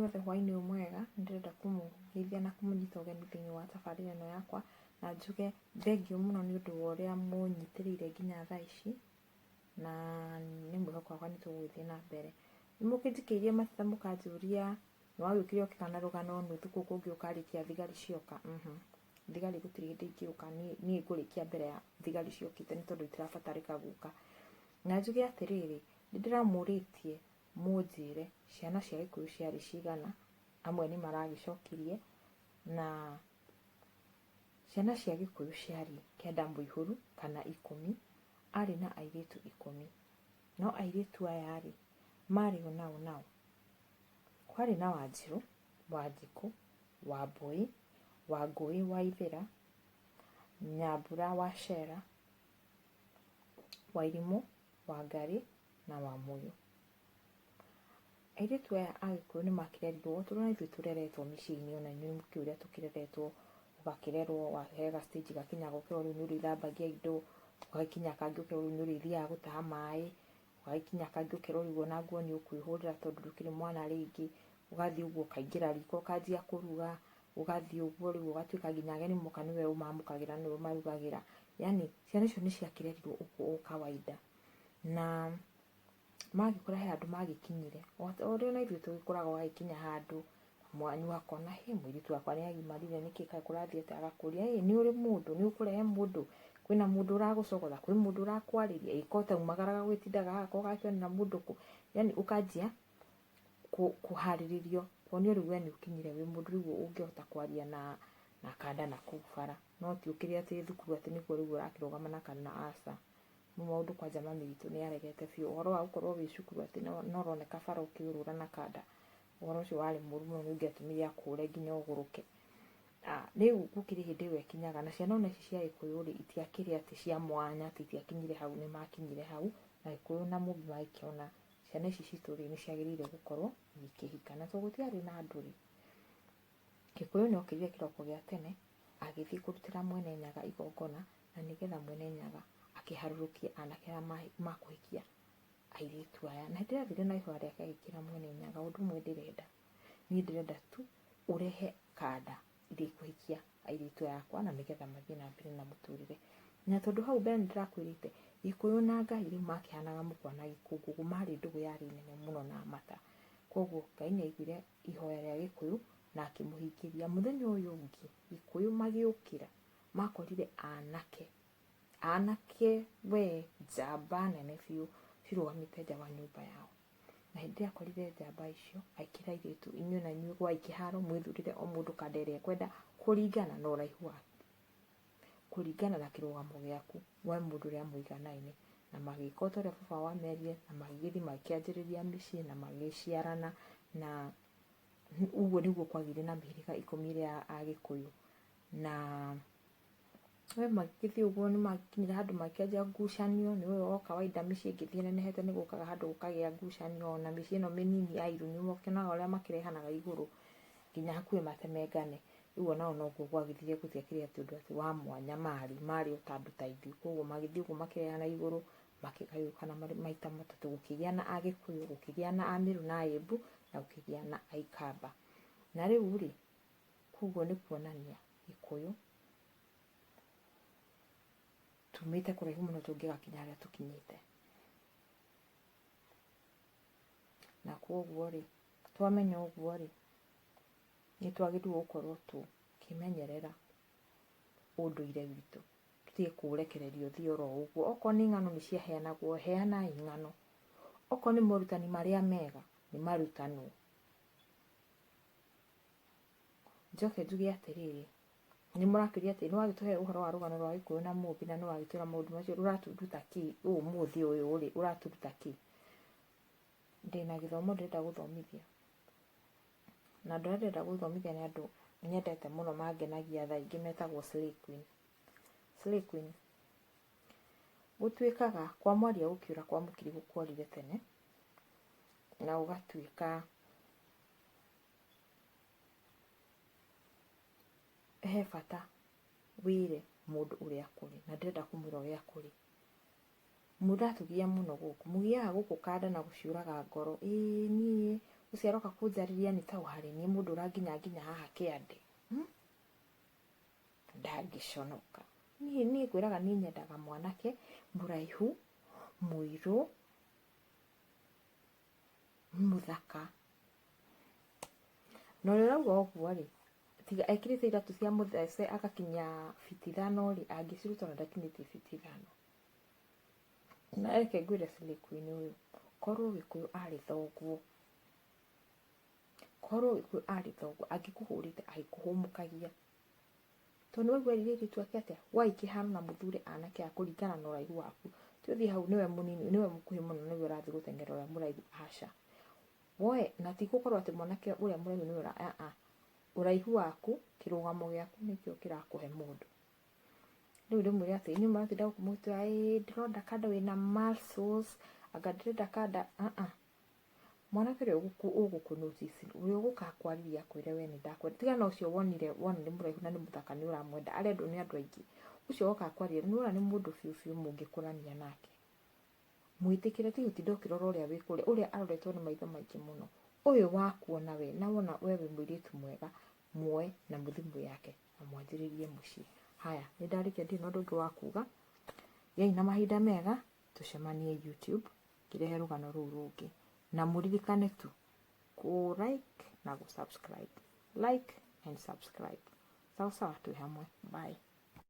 inyuothe hwainĩ mwega, nĩndĩrenda kũmũgeithia na kũmũnyita ũgeni thĩinĩ wa tabarĩra ĩno yakwa, na njuge thengiũ mũno nĩ ũndũ wa ũrĩa mũnyitĩrĩire nginya thaa ici, na nĩ mwĩhoko wakwa nĩ tũgũgĩthiĩ na mbere. Nĩ mũkĩnjikĩirie mateta mũkanjũria nĩ wagĩũkire ũkĩka na rũgano nuthu kũu kũngĩ ũkarĩkia thigari cioka. Thigari gũtirĩ hĩndĩ ingĩũka, niĩ ngũrĩkia mbere ya thigari ciũkĩte nĩ tondũ itirabatarĩka gũka. Na njuge atĩrĩrĩ, nĩ ndĩramũrĩtie mũnjĩre ciana cia Gĩkũyũ ciarĩ cigana, amwe nĩ maragĩcokirie, na ciana cia Gĩkũyũ ciarĩ 9 mũihũru kana 10, arĩ na airĩtu 10. No airĩtu aya rĩ, marĩ o nao. Kwarĩ na Wanjirũ, Wanjikũ, Wambũi, Wangũi, Waithĩra, Nyambura, Wacera, Wairimũ, Wangarĩ na Wamũyũ. Airĩtu aya a Gĩkũyũ nĩ makĩrerirwo tondũ na ithuĩ tũreretwo mĩciĩ-inĩ, ona inyuĩ mũkĩũĩ ũrĩa tũkĩreretwo, ũgakĩrerwo he ga stage gakinyaga ũkerwo rĩu nĩ ũrĩthambagia indo, ũgagĩkinya kangĩ ũkerwo rĩu nĩ ũrĩthiaga gũtaha maĩ, ũgagĩkinya kangĩ ũkerwo rĩu ona nguo nĩ ũkwĩhũrĩra tondũ ndũkĩrĩ mwana rĩngĩ, ũgathiĩ ũguo ũkaingĩra riko ũkanjia kũruga, ũgathiĩ ũguo rĩu ũgatuĩka nginya ageni moka nĩwe ũmamũkagĩra, nĩwe ũmarugagĩra. Yani ciana icio nĩ ciakĩrerirwo ũguo o kawaida, na magĩkora he handũ magĩkinyire, o ũrĩa ona ithuĩ tũgĩkoraga wagĩkinya handũ mwanyu akona mũirĩtu wakwa nĩ agimarire nĩkĩ kaĩ kũrathiĩ atĩa, agakũria nĩ ũrĩ mũndũ, nĩ ũkũrehe mũndũ, kwĩna mũndũ ũragũcogotha, kwĩ mũndũ ũrakwarĩria, ĩko taumagaraga gwĩtindaga haha ko gakĩonera mũndũ kũ, yani ũkanjia kũharĩrĩrio, kuonio rĩu we nĩ ũkinyire wĩ mũndũ rĩu ũngĩhota kwaria na kanda na kũu bara, no ti ũkĩrĩ atĩ thukuru atĩ nĩkuo rĩu ũrakĩrũgama na kana, aca. Maũndũ kwanja mami witũ nĩ aregete biũ, ũhoro wa gũkorwo wĩ cukuru atĩ no ũroneka bara ũkĩũrũra na kanda, ũhoro ũcio warĩ mũru mũno, nĩ ũngĩatũmire akũre nginya ũgũrũke. Rĩu gũkĩrĩ hĩndĩ ĩyo ekinyaga, na ciana ona ici cia Gĩkũyũ rĩ, itiakĩrĩ atĩ cia mwanya atĩ itiakinyire hau, nĩ makinyire hau, na Gĩkũyũ na Mũmbi magĩkĩona ciana ici citũ rĩ nĩ ciagĩrĩire gũkorwo igĩkĩhika, na tondũ gũtiarĩ na andũ rĩ, Gĩkũyũ nĩ okĩrire kĩroko gĩa tene, agĩthiĩ kũrutĩra Mwene Nyaga igongona, na nĩgetha Mwene Nyaga akĩharũrũkie anake arĩa makũhikia airĩtu aya. Na hĩndĩ ĩrĩa athire na ihũa rĩake agĩkĩra Mwene Nyaga, ũndũ ũmwe ndĩrenda, niĩ ndĩrenda tu ũrehe kanda iria ikũhikia airĩtu aya akwa, na nĩgetha mathiĩ na mbere na mũtũrĩre. Na tondũ hau mbere nĩ ndĩrakwĩrĩte Gĩkũyũ na Ngai rĩu makĩhanaga mũkwa na gĩkũngũgũ, marĩ ndũgũ yarĩ nene mũno na mata. Koguo Ngai nĩ aiguire ihoya rĩa Gĩkũyũ na akĩmũhingĩria. Mũthenya ũyũ ũngĩ Gĩkũyũ magĩũkĩra makorire anake we njamba nene biũ cirũgamĩte nja wa nyũmba yao, na hĩndĩ ĩrĩa akorire njamba icio akĩra airĩtu, inyuĩ na inyuĩ gwa kĩharo mwĩthurĩre o mũndũ kanda ĩrĩa ekwenda kũringana na ũraihu waku, kũringana na kĩrũgamo gĩaku we mũndũ ũrĩa mũiganaine. Na magĩka o ta ũrĩa baba wamerire, na magĩgĩthiĩ makĩanjĩrĩria mĩciĩ na magĩciarana, na ũguo nĩguo kwagĩire na mĩhĩrĩga 10 ĩrĩa ya Gĩkũyũ. Na we magĩgĩthiĩ ũguo nĩ magĩkinyire handũ makĩanjia ngucanio, nĩ ũyũ o kawaida mĩciĩ ĩngĩthiĩ nenehete nĩ gũkaga handũ gũkagĩa ngucanio, na mĩciĩ ĩno mĩnini ya irũ nĩ mũkĩonaga ũrĩa makĩrehanaga igũrũ nginya hakuhĩ matemengane. Rĩu ona noguo gwagĩthire, gũtiakĩrĩ atĩ ũndũ atĩ wa mwanya marĩ o ta andũ ta ithuĩ. Koguo magĩthiĩ ũguo makĩrehana igũrũ, makĩgayũkana maita matatũ, gũkĩgĩa na Agĩkũyũ, gũkĩgĩa na Amĩrũ na Aĩmbu, na gũkĩgĩa na Aikamba. Na rĩu rĩ, koguo nĩ kuonania Gĩkũyũ tumĩte kũraihu mũno tũngĩgakinya harĩa tũkinyĩte. Na koguo rĩ, twamenya ũguo rĩ, nĩ twagĩrĩirwo gũkorwo tũkĩmenyerera ũndũire witũ, tũtige kũũrekereria ũthiĩ oro ũguo. Okorwo nĩ ng'ano nĩ ciaheanagwo, heanai ng'ano. Okorwo nĩ morutani marĩa mega, nĩ marutanwo. Njoke njuge atĩrĩrĩ, nĩ mũrakĩũria atĩ nĩ wagĩtũhe ũhoro wa rũgano rwa Gĩkũyũ na Mũmbi na nĩ wagĩtwĩra maũndũ macio, rũratũruta kĩ ũmũthĩ ũyũ rĩ, ũratũruta kĩ? Ndĩna gĩthomo ndĩrenda gũthomithia, na andũ arĩa ndĩrenda gũthomithia nĩ andũ nyendete mũno, mangenagia thaa ingĩ, metagwo Slay Queen. Slay Queen, gũtuĩkaga kwa mwaria gũkĩũra kwa mũkiri gũkorire tene, na ũgatuĩka he bata wĩre mũndũ ũrĩa kũrĩ, na ndĩrenda kũmwĩra ũrĩa kũrĩ. Mũndatugia mũno gũkũ, mũgiaga gũkũ kanda na gũciũraga ngoro, niĩ ucio aroka kunjariria ni ta uhari ni mundu uranginya haha kiande ndangiconoka ni kwiraga ni nyendaga mwanake muraihu muiru muthaka no rero uguo ri tiga ekirite iratu cia muthece agakinya fiti 5 ri angiciruta ndakinite fiti 5 na reke ngwire Slay-Queen uyu korwo Gikuyu ari thoguo angikuhurite agikuhumukagia tondu wigua ririri twake atia waikihana na muthure anake akuringana na uraihu waku tuthi hau niwe munini niwe mukuhi muno niwe urathi gutengera uria muraihu aca woe na tigukorwo ati mwanake uria muraihu niwe uraihu waku kirugamo giaku nikio kirakuhe mundu riu ndimwire ati inyu maratinda kumutira ndironda kanda wina muscles anga ndirenda kanda mwanake ri ugukunotice uri ugukakwariria kwire we ni ndakwenda tiga no ucio wona ni muraihu na ni muthaka ni uramwenda arendo ni andu aingi ucio ugakwariria ni ura ni mundu fiu mungikurania nake mwitikire ti utinda ukirora uria wikure uria aroretwo ni maitho maingi muno uyu wakuona we na wona wewe mwiritu mwega muoe na muthimu yake na mwanjiririe mucii haya ni ndarikia ndi no ndungi wa kuga yai na mahinda mega tucemanie YouTube kirehe rugano ruu rungi na muririkane tu ku like na ku subscribe like and subscribe sawa sawa tu hamwe bye.